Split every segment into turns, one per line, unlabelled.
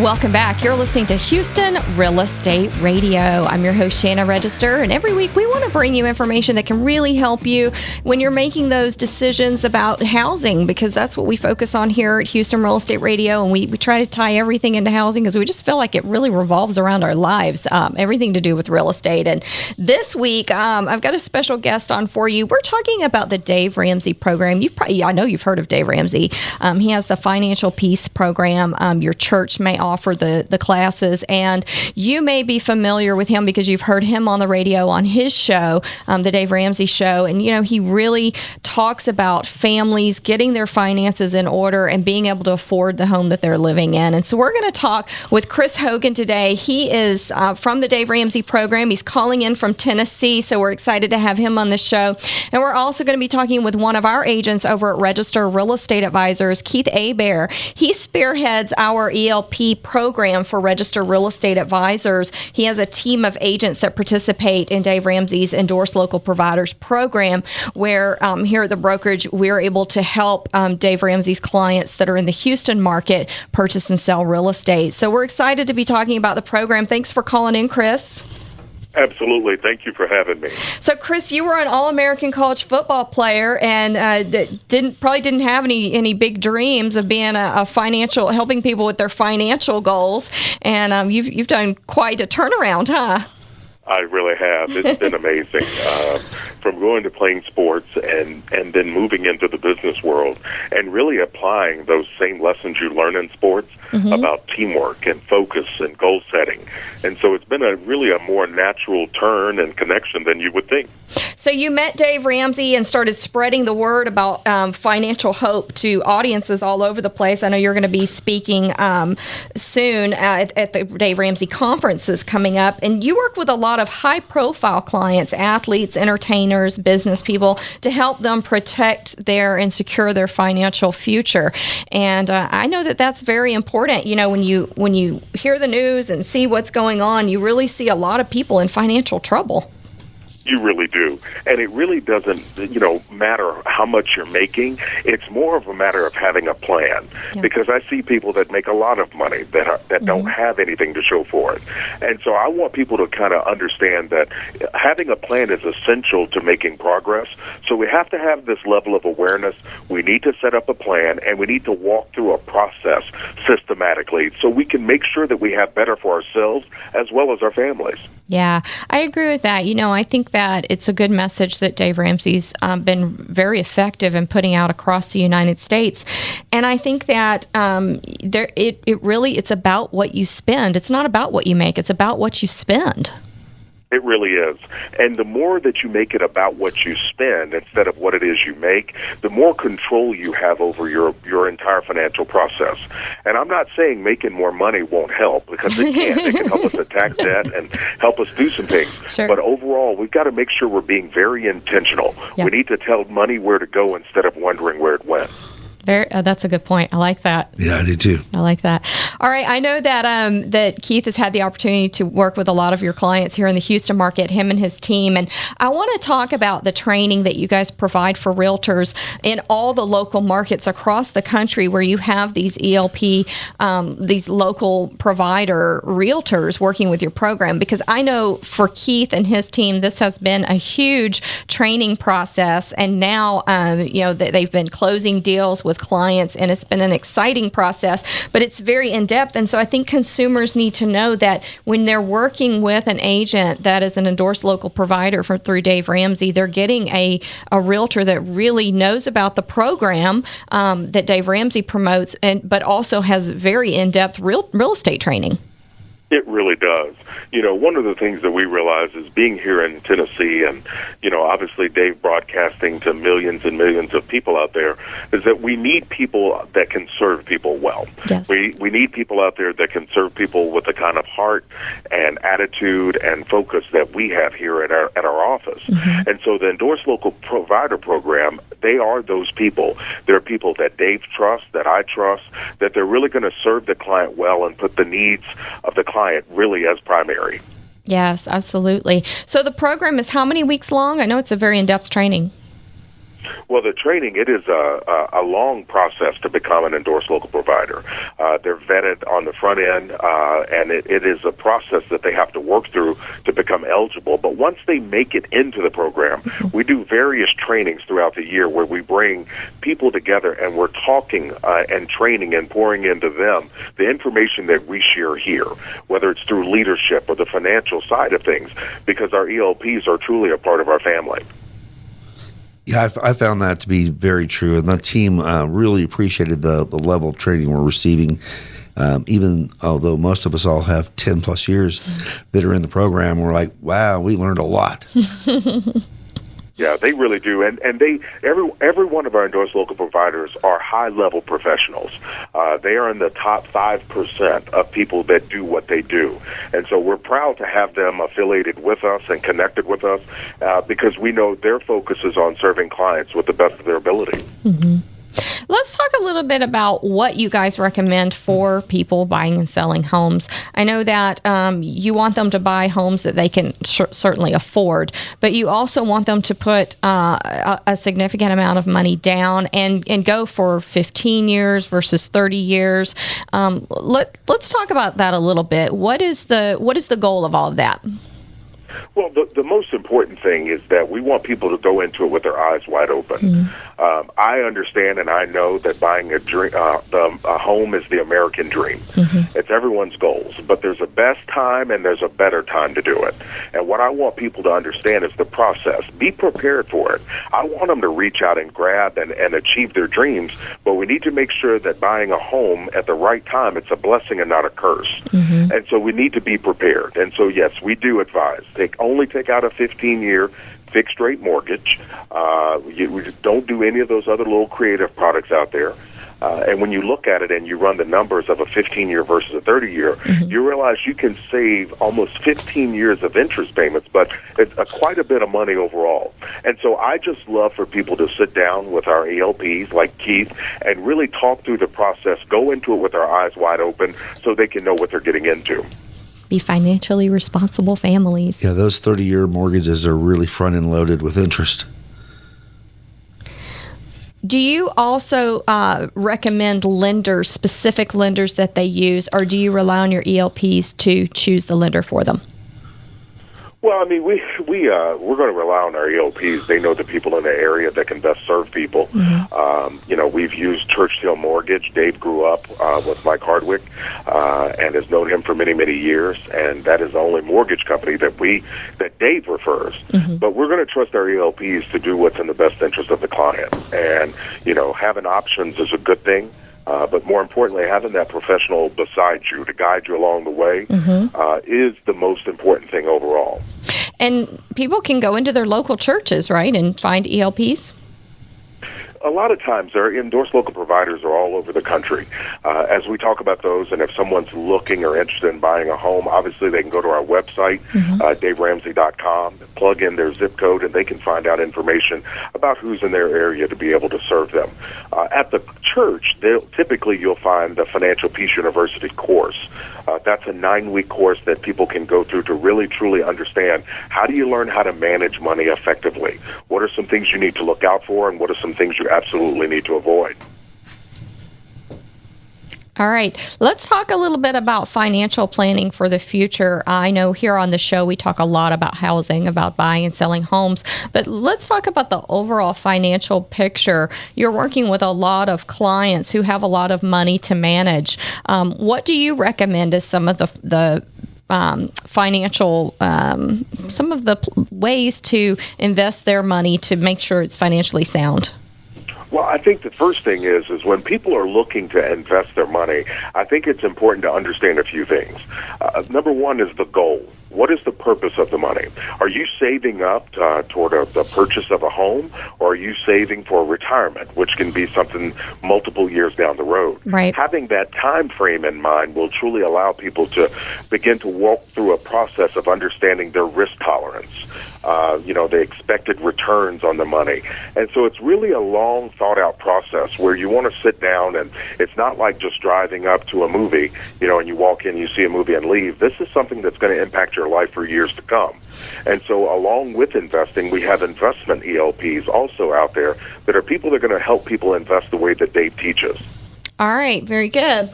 Welcome back. You're listening to Houston Real Estate Radio. I'm your host, Shannon Register, and every week we want to bring you information that can really help you when you're making those decisions about housing, because that's what we focus on here at Houston Real Estate Radio, and we try to tie everything into housing because we just feel like it really revolves around our lives, everything to do with real estate. And this week, I've got a special guest on for you. We're talking about the Dave Ramsey program. I know you've heard of Dave Ramsey. He has the Financial Peace program. Your church may offer the classes, and you may be familiar with him because you've heard him on the radio on his show, the Dave Ramsey Show. And, he really talks about families getting their finances in order and being able to afford the home that they're living in. And so we're going to talk with Chris Hogan today. He is from the Dave Ramsey program. He's calling in from Tennessee, so we're excited to have him on the show. And we're also going to be talking with one of our agents over at Register Real Estate Advisors, Keith Hebert. He spearheads our ELP program for Register Real Estate Advisors. He has a team of agents that participate in Dave Ramsey's Endorsed Local Providers program, where here at the brokerage, we're able to help Dave Ramsey's clients that are in the Houston market purchase and sell real estate. So we're excited to be talking about the program. Thanks for calling in, Chris.
Absolutely. Thank you for having me.
So, Chris, you were an All-American college football player and probably didn't have any big dreams of being helping people with their financial goals. And you've done quite a turnaround, huh?
I really have. It's been amazing. From going to playing sports and then moving into the business world and really applying those same lessons you learn in sports about teamwork and focus and goal setting. And so it's been really a more natural turn and connection than you would think.
So you met Dave Ramsey and started spreading the word about financial hope to audiences all over the place. I know you're going to be speaking soon at the Dave Ramsey conferences coming up. And you work with a lot of high-profile clients, athletes, entertainers, business people, to help them protect and secure their financial future. And I know that that's very important. When you hear the news and see what's going on, you really see a lot of people in financial trouble.
You really do. And it really doesn't, matter how much you're making. It's more of a matter of having a plan. Yeah. Because I see people that make a lot of money that don't have anything to show for it. And so I want people to kind of understand that having a plan is essential to making progress. So we have to have this level of awareness. We need to set up a plan, and we need to walk through a process systematically so we can make sure that we have better for ourselves as well as our families.
Yeah, I agree with that. I think that it's a good message that Dave Ramsey's been very effective in putting out across the United States. And I think that it's about what you spend. It's not about what you make. It's about what you spend.
It really is. And the more that you make it about what you spend instead of what it is you make, the more control you have over your entire financial process. And I'm not saying making more money won't help, because it can. It can help us attack debt and help us do some things.
Sure.
But overall, we've got to make sure we're being very intentional. Yep. We need to tell money where to go instead of wondering where it went.
That's a good point. I like that.
Yeah, I do too.
I like that. All right. I know that that Keith has had the opportunity to work with a lot of your clients here in the Houston market, him and his team. And I want to talk about the training that you guys provide for realtors in all the local markets across the country where you have these ELP, these local provider realtors working with your program. Because I know for Keith and his team, this has been a huge training process. And now, they've been closing deals with clients, and it's been an exciting process, but it's very in-depth. And so I think consumers need to know that when they're working with an agent that is an endorsed local provider through Dave Ramsey, they're getting a realtor that really knows about the program that Dave Ramsey promotes, but also has very in-depth real estate training.
It really does. One of the things that we realize is being here in Tennessee and, obviously Dave broadcasting to millions and millions of people out there, is that we need people that can serve people well.
Yes.
We need people out there that can serve people with the kind of heart and attitude and focus that we have here at our office. Mm-hmm. And so the Endorsed Local Provider Program, they are those people. They're people that Dave trusts, that I trust, that they're really going to serve the client well and put the needs of the client really as primary.
Yes, absolutely. So the program is how many weeks long? I know it's a very in-depth training.
Well, the training, it is a long process to become an endorsed local provider. They're vetted on the front end, and it is a process that they have to work through to become eligible. But once they make it into the program, we do various trainings throughout the year where we bring people together and we're talking and training and pouring into them the information that we share here, whether it's through leadership or the financial side of things, because our ELPs are truly a part of our family.
Yeah, I found that to be very true, and the team really appreciated the level of training we're receiving. Even although most of us all have 10 plus years that are in the program, we're like, wow, we learned a lot.
Yeah, they really do, and every one of our endorsed local providers are high-level professionals. They are in the top 5% of people that do what they do, and so we're proud to have them affiliated with us and connected with us because we know their focus is on serving clients with the best of their ability.
Mm-hmm. Let's talk a little bit about what you guys recommend for people buying and selling homes. I know that you want them to buy homes that they can certainly afford, but you also want them to put a significant amount of money down and go for 15 years versus 30 years. Let's talk about that a little bit. What is the goal of all of that?
Well, the most important thing is that we want people to go into it with their eyes wide open. Mm-hmm. I understand and I know that buying a home is the American dream. Mm-hmm. It's everyone's goals, but there's a best time and there's a better time to do it. And what I want people to understand is the process. Be prepared for it. I want them to reach out and grab and achieve their dreams, but we need to make sure that buying a home at the right time, it's a blessing and not a curse. Mm-hmm. And so we need to be prepared. And so, yes, we do advise. Only take out a 15-year fixed-rate mortgage. We don't do any of those other little creative products out there. And when you look at it and you run the numbers of a 15-year versus a 30-year, mm-hmm. you realize you can save almost 15 years of interest payments, but it's quite a bit of money overall. And so I just love for people to sit down with our ELPs like Keith and really talk through the process, go into it with our eyes wide open so they can know what they're getting into.
Be financially responsible families.
Yeah, those 30-year mortgages are really front-end loaded with interest.
Do you also recommend specific lenders that they use, or do you rely on your ELPs to choose the lender for them?
Well, I mean, we're going to rely on our ELPs. They know the people in the area that can best serve people. Mm-hmm. We've used Churchill Mortgage. Dave grew up with Mike Hardwick and has known him for many, many years, and that is the only mortgage company that Dave refers. Mm-hmm. But we're going to trust our ELPs to do what's in the best interest of the client. And, having options is a good thing. But more importantly, having that professional beside you to guide you along the way is the most important thing overall.
And people can go into their local churches, right, and find ELPs?
A lot of times, our endorsed local providers are all over the country. As we talk about those, and if someone's looking or interested in buying a home, obviously they can go to our website, DaveRamsey.com, plug in their zip code, and they can find out information about who's in their area to be able to serve them. At the church, typically you'll find the Financial Peace University course. That's a 9-week course that people can go through to really, truly understand how do you learn how to manage money effectively? What are some things you need to look out for, and what are some things you absolutely need to avoid?
All right. Let's talk a little bit about financial planning for the future. I know here on the show we talk a lot about housing, about buying and selling homes, but let's talk about the overall financial picture. You're working with a lot of clients who have a lot of money to manage. What do you recommend as some of the financial, some of the ways to invest their money to make sure it's financially sound?
Well, I think the first thing is when people are looking to invest their money, I think it's important to understand a few things. Number one is the goal. What is the purpose of the money? Are you saving up toward the purchase of a home, or are you saving for retirement, which can be something multiple years down the road?
Right.
Having that time frame in mind will truly allow people to begin to walk through a process of understanding their risk tolerance, the expected returns on the money. And so it's really a long, thought-out process where you want to sit down, and it's not like just driving up to a movie, and you walk in, you see a movie and leave. This is something that's going to impact your your life for years to come. And so along with investing, we have investment ELPs also out there that are people that are going to help people invest the way that Dave teaches.
All right, very good.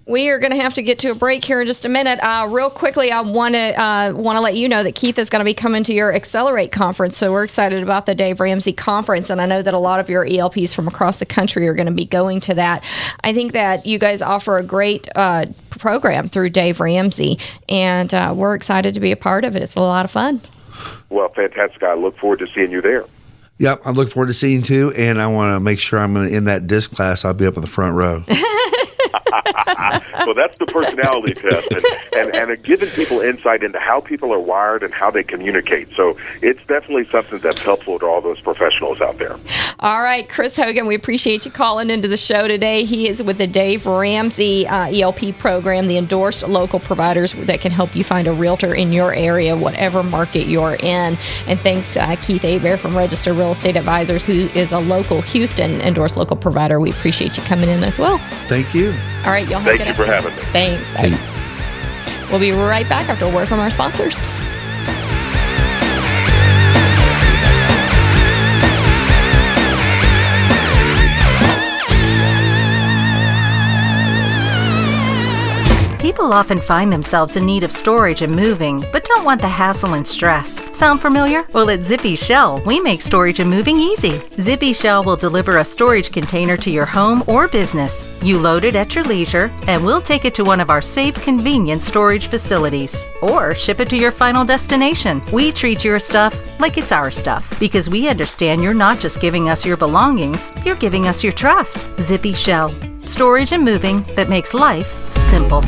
We are going to have to get to a break here in just a minute. Real quickly, I want to let you know that Keith is going to be coming to your Accelerate conference. So we're excited about the Dave Ramsey conference, and I know that a lot of your ELPs from across the country are going to be going to that. I think that you guys offer a great program through Dave Ramsey, and we're excited to be a part of it. It's a lot of fun.
Well, fantastic. I look forward to seeing you there.
Yep, I look forward to seeing you too, and I want to make sure I'm going to, in that disc class, I'll be up in the front row.
Well, that's the personality test, and giving people insight into how people are wired and how they communicate. So it's definitely something that's helpful to all those professionals out there.
All right, Chris Hogan, we appreciate you calling into the show today. He is with the Dave Ramsey ELP program, the endorsed local providers that can help you find a realtor in your area, whatever market you're in. And thanks, Keith Hebert from Registered Real Estate Advisors, who is a local Houston endorsed local provider. We appreciate you coming in as well.
Thank you.
All right, y'all.
Thank you for having me.
Thanks. We'll be right back after a word from our sponsors.
People often find themselves in need of storage and moving, but don't want the hassle and stress. Sound familiar? Well, at Zippy Shell, we make storage and moving easy. Zippy Shell will deliver a storage container to your home or business. You load it at your leisure, and we'll take it to one of our safe, convenient storage facilities, or ship it to your final destination. We treat your stuff like it's our stuff, because we understand you're not just giving us your belongings, you're giving us your trust. Zippy Shell, storage and moving that makes life simple.